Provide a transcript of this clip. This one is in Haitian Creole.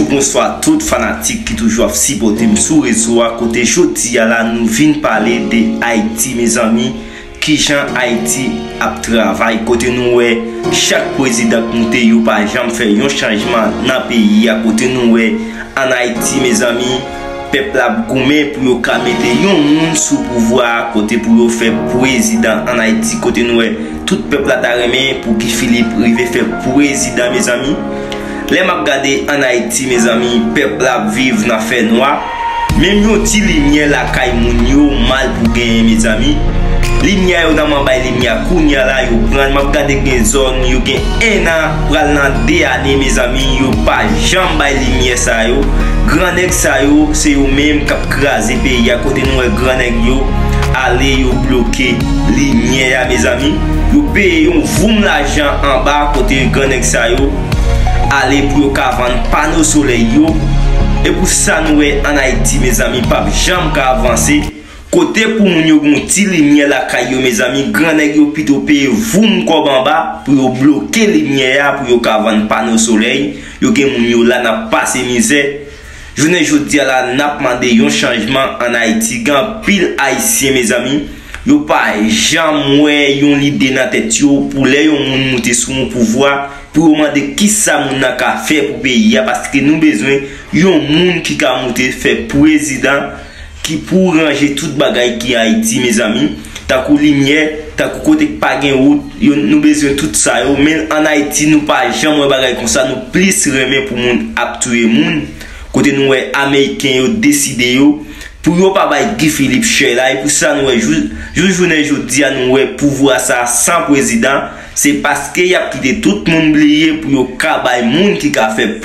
bonsoir tout fanatique qui toujours supporté sur réseau à côté jodi là nous venons parler de Haïti mes amis qui Jean Haïti a travail côté nous chaque président monte yo pas jamais faire un changement dans pays à côté nous en Haïti mes amis peuple a goumé pour yo ka mettre yon monde sous pouvoir côté pour yo faire président en Haïti côté nous tout peuple a remé pour qui Philippe rive faire président mes amis. Les m'a regardé en Haïti mes amis, peuple a vivre dans fait noir. Même yo ti lumière la kay moun yo mal pour gagner mes amis. Lumière yo dans ma bay lumière kounya la yo prend m'a regardé gen zone yo gen 1 an pral nan 2 années mes amis yo pas jamais bay lumière ça yo. Grand nèg ça yo c'est yo même k'ap craser pays à côté nous grand nèg yo aller yo bloquer lumière mes amis. Yo paye yon voum l'argent en bas côté grand nèg ça yo. Aller pour vendre panneau soleil yo et pour ça nous en Haïti mes amis pas jamais avancer côté pour moun yo gon ti lumière la caillou mes amis grand nèg yo plutôt payer voum comme en bas pour bloquer lumière pour yo vendre panneau soleil yo gen moun yo là n'a passé misère journée jodi là n'a demandé un changement en Haïti gan pile haïtien mes amis yo pas jamais yon l'idée dans tête yo pour les yon moun monter sur mon pouvoir pour demander qui ça moun a ka faire pour pays parce que nous besoin yon moun qui ka monter faire président qui pour ranger toute bagaille qui Haïti mes amis ta kou lumière ta kou côté pas gen route nous besoin tout ça yo mais en Haïti nous pas jamais bagaille comme ça nous plus remet pour moun ap tuer moun côté nous américain yo décider yo pour yo pas bay Guy Philippe cher là et pour ça nous journée jodi à nous pouvoir ça sans président c'est parce que y a quitté tout le monde oublié pour yo ka bay moun qui ka fait